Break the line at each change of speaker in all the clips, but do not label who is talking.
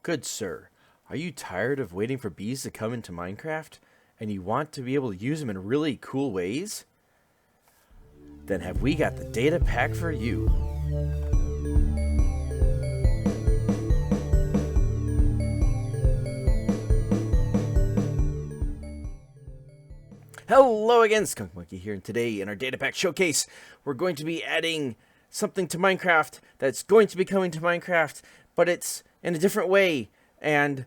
Good sir, are you tired of waiting for bees to come into Minecraft? And you want to be able to use them in really cool ways? Then have we got the data pack for you. Hello again, Skunk Monkey here, and today in our Datapack showcase, we're going to be adding something to Minecraft that's going to be coming to Minecraft, but it's in a different way. And,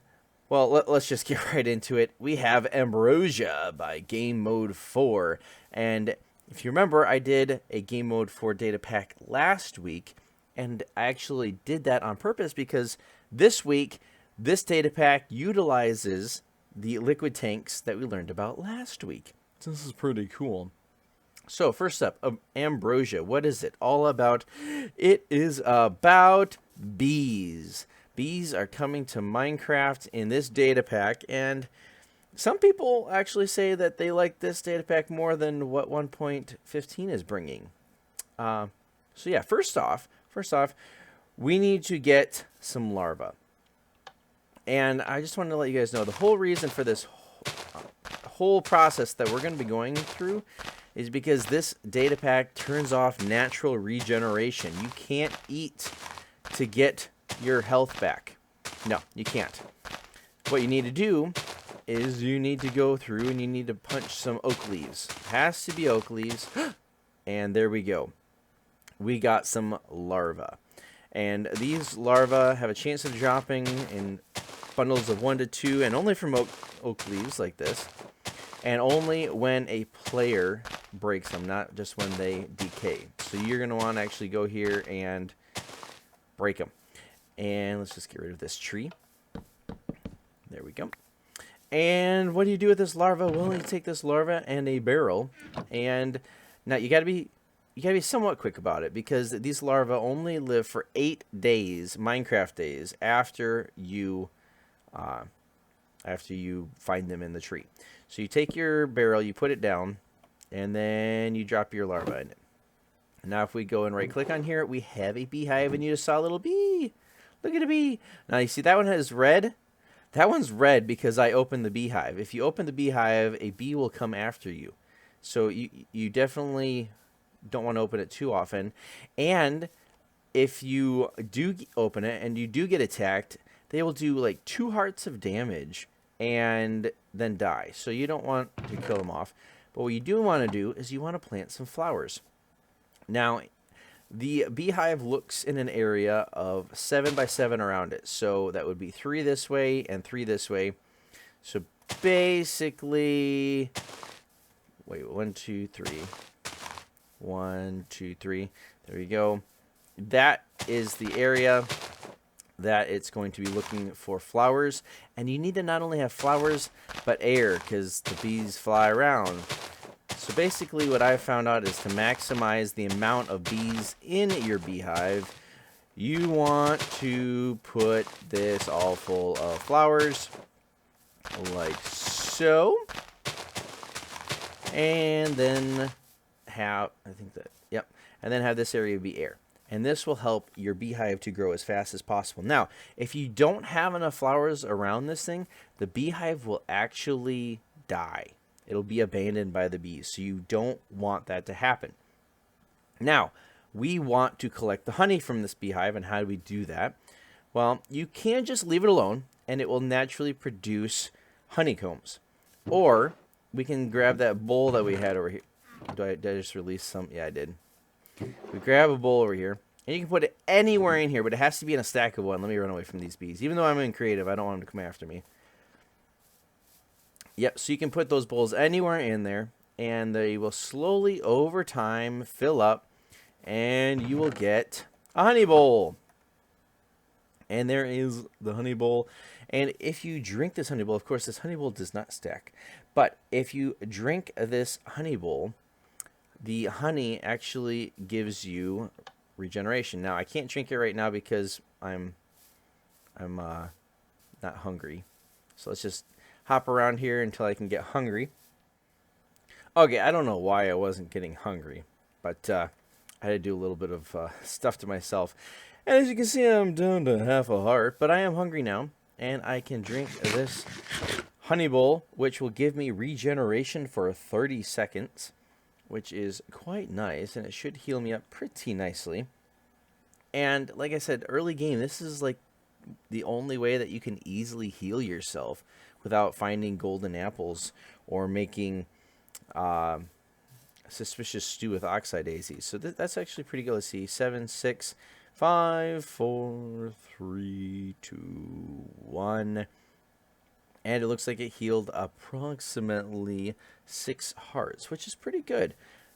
well, let's just get right into it. We have Ambrosia by Gamemode 4, and if you remember, I did a Gamemode 4 Datapack last week, and I actually did that on purpose because this week, this Datapack utilizes the liquid tanks that we learned about last week. So this is pretty cool. So first up, Ambrosia. What is it all about? It is about bees. Bees are coming to Minecraft in this data pack, and some people actually say that they like this data pack more than what 1.15 is bringing. So yeah, first off, we need to get some larvae. And I just wanted to let you guys know the whole reason for this whole process that we're going to be going through is because this data pack turns off natural regeneration. You can't eat to get your health back. No, you can't. What you need to do is you need to go through and you need to punch some oak leaves. It has to be oak leaves. And there we go. We got some larvae. And these larvae have a chance of dropping in bundles of 1 to 2, and only from oak leaves like this. And only when a player breaks them, not just when they decay. So you're going to want to actually go here and break them. And let's just get rid of this tree. There we go. And what do you do with this larva? Well, you take this larva and a barrel. And now you got to be somewhat quick about it, because these larvae only live for 8 days, Minecraft days, after you find them in the tree. So you take your barrel, you put it down, and then you drop your larva in it. Now if we go and right click on here, we have a beehive, and you just saw a little bee. Look at a bee. Now you see that one has red. That one's red because I opened the beehive. If you open the beehive, a bee will come after you. So you definitely don't want to open it too often. And if you do open it and you do get attacked, they will do like 2 hearts of damage and then die. So you don't want to kill them off. But what you do want to do is you want to plant some flowers. Now, the beehive looks in an area of 7 by 7 around it. So that would be 3 this way and 3 this way. So basically, wait, 1, 2, 3. 1, 2, 3. There we go. That is the area that it's going to be looking for flowers. And you need to not only have flowers, but air, because the bees fly around. So basically what I found out is to maximize the amount of bees in your beehive, you want to put this all full of flowers, like so. And then have, and then have this area be air. And this will help your beehive to grow as fast as possible. Now, if you don't have enough flowers around this thing, the beehive will actually die. It'll be abandoned by the bees, so you don't want that to happen. Now, we want to collect the honey from this beehive, and how do we do that? Well, you can just leave it alone, and it will naturally produce honeycombs. Or we can grab that bowl that we had over here. Did I just release some? Yeah, I did. We grab a bowl over here, and you can put it anywhere in here, but it has to be in a stack of 1. Let me run away from these bees. Even though I'm in creative, I don't want them to come after me. Yep, so you can put those bowls anywhere in there, and they will slowly, over time, fill up, and you will get a honey bowl. And there is the honey bowl. And if you drink this honey bowl, of course, this honey bowl does not stack. But if you drink this honey bowl, the honey actually gives you regeneration. Now, I can't drink it right now because I'm not hungry. So let's just hop around here until I can get hungry. Okay, I don't know why I wasn't getting hungry, but I had to do a little bit of stuff to myself. And as you can see, I'm down to half a heart, but I am hungry now. and I can drink this honey bowl, which will give me regeneration for 30 seconds, which is quite nice, and it should heal me up pretty nicely. And like I said, early game, this is like the only way that you can easily heal yourself without finding golden apples or making suspicious stew with oxide daisies. So that's actually pretty good. Let's see, 7, 6, 5, 4, 3, 2, 1. And it looks like it healed approximately 6 hearts, which is pretty good.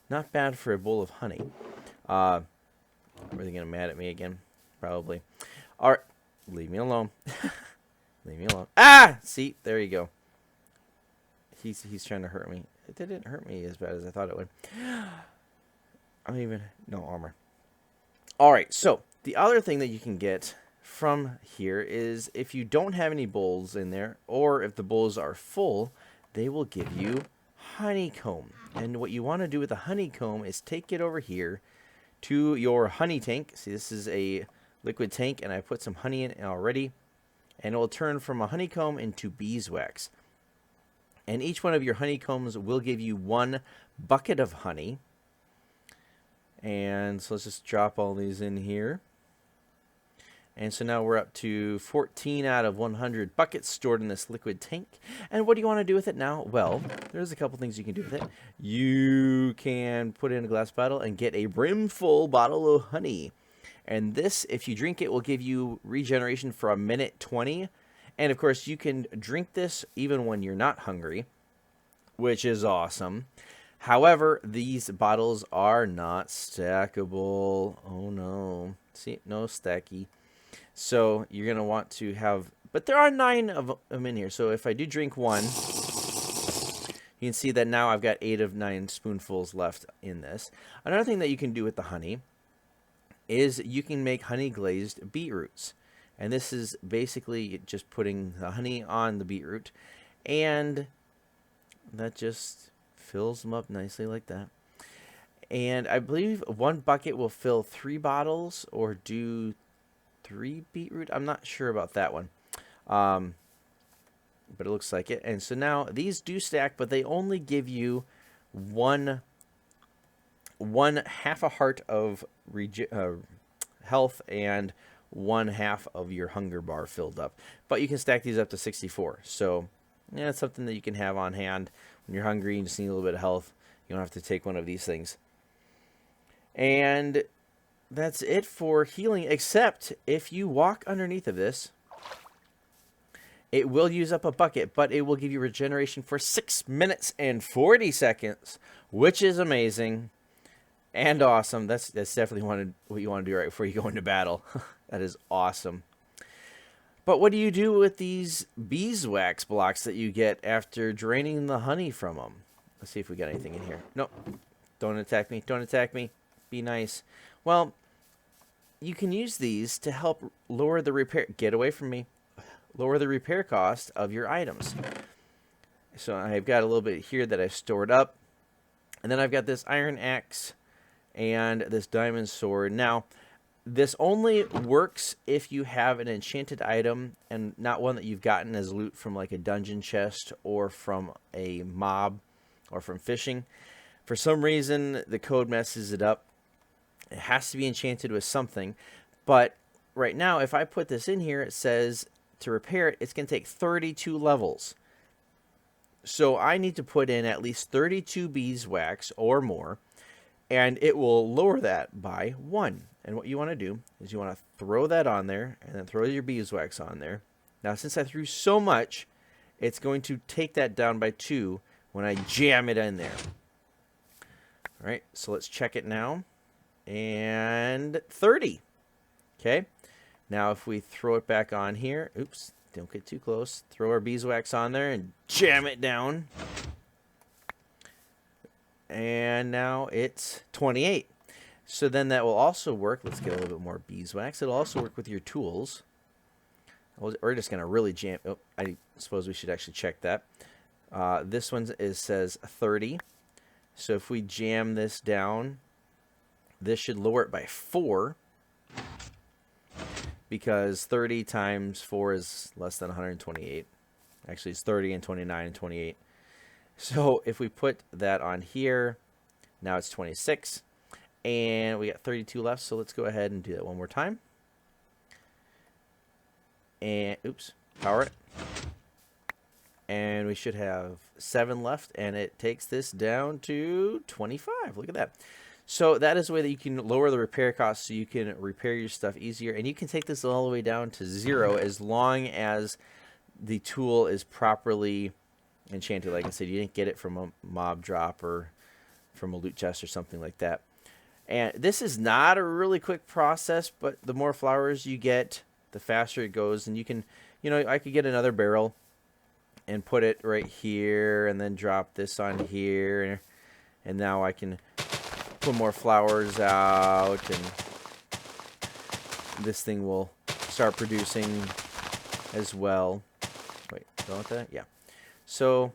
Not bad for a bowl of honey. Are they going to mad at me again? Probably. All right. Leave me alone. Leave me alone. Ah! See? There you go. He's trying to hurt me. It didn't hurt me as bad as I thought it would. No armor. All right. So the other thing that you can get from here is if you don't have any bowls in there, or if the bowls are full, they will give you honeycomb. And what you want to do with the honeycomb is take it over here to your honey tank. See, this is a liquid tank, and I put some honey in it already, and it will turn from a honeycomb into beeswax. And each one of your honeycombs will give you 1 bucket of honey. And so let's just drop all these in here. And so now we're up to 14 out of 100 buckets stored in this liquid tank. And what do you want to do with it now? Well, there's a couple things you can do with it. You can put it in a glass bottle and get a brimful bottle of honey. And this, if you drink it, will give you regeneration for 1 minute 20. And of course, you can drink this even when you're not hungry, which is awesome. However, these bottles are not stackable. Oh no. See, no stacky. So you're going to want to have, but there are 9 of them in here. So if I do drink one, you can see that now I've got 8 of 9 spoonfuls left in this. Another thing that you can do with the honey is you can make honey glazed beetroots. And this is basically just putting the honey on the beetroot, and that just fills them up nicely like that. And I believe 1 bucket will fill 3 bottles or do 3 beetroot. I'm not sure about that one. But it looks like it. And so now these do stack, but they only give you one half a heart of health and 1/2 of your hunger bar filled up. But you can stack these up to 64. So yeah, it's something that you can have on hand when you're hungry and just need a little bit of health. You don't have to take one of these things. And that's it for healing, except if you walk underneath of this, it will use up a bucket, but it will give you regeneration for 6 minutes and 40 seconds, which is amazing and awesome. That's definitely what you want to do right before you go into battle. That is awesome. But what do you do with these beeswax blocks that you get after draining the honey from them? Let's see if we got anything in here. Nope. Don't attack me. Don't attack me. Be nice. Well, you can use these to help lower the repair. Get away from me. Lower the repair cost of your items. So I've got a little bit here that I've stored up. And then I've got this iron axe and this diamond sword. Now, this only works if you have an enchanted item and not one that you've gotten as loot from like a dungeon chest or from a mob or from fishing. For some reason, the code messes it up. It has to be enchanted with something. But right now, if I put this in here, it says to repair it, it's going to take 32 levels. So I need to put in at least 32 beeswax or more, and it will lower that by 1. And what you want to do is you want to throw that on there and then throw your beeswax on there. Now, since I threw so much, it's going to take that down by 2 when I jam it in there. All right, so let's check it now. And 30. Okay. Now, if we throw it back on here, oops, don't get too close. Throw our beeswax on there and jam it down. And now it's 28. So then that will also work. Let's get a little bit more beeswax. It'll also work with your tools. We're just going to really jam. Oh, I suppose we should actually check that. This one says 30. So if we jam this down, this should lower it by 4. because 30 times 4 is less than 128. Actually, it's 30 and 29 and 28. So if we put that on here, now it's 26. And we got 32 left, so let's go ahead and do that one more time. And, oops, power it. And we should have 7 left, and it takes this down to 25. Look at that. So that is the way that you can lower the repair costs so you can repair your stuff easier. And you can take this all the way down to 0 as long as the tool is properly enchanted. Like I said, you didn't get it from a mob drop or from a loot chest or something like that. And this is not a really quick process, but the more flowers you get, the faster it goes. And you can, you know, I could get another barrel and put it right here and then drop this on here. And now I can put more flowers out, and this thing will start producing as well. Wait, don't want that? Yeah. So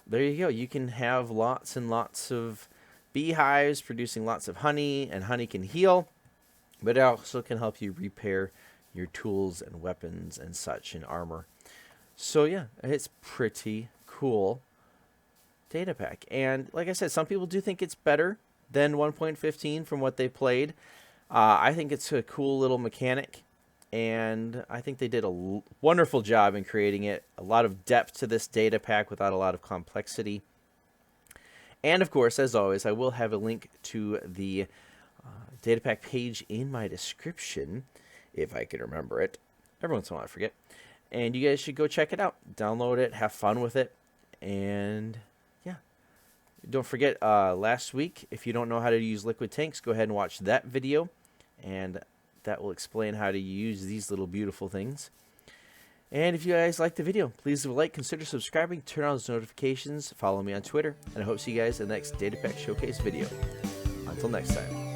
there you go. You can have lots and lots of beehives producing lots of honey, and honey can heal, but it also can help you repair your tools and weapons and such, and armor. So yeah, it's pretty cool Datapack. And like I said, some people do think it's better than 1.15 from what they played. I think it's a cool little mechanic, and I think they did a wonderful job in creating it. A lot of depth to this Datapack without a lot of complexity. And of course, as always, I will have a link to the Datapack page in my description, if I can remember it. Every once in a while I forget. And you guys should go check it out. Download it, have fun with it, and yeah. Don't forget, last week, if you don't know how to use liquid tanks, go ahead and watch that video, and that will explain how to use these little beautiful things. And if you guys liked the video, please leave a like, consider subscribing, turn on those notifications, follow me on Twitter, and I hope to see you guys in the next Datapack Showcase video. Until next time.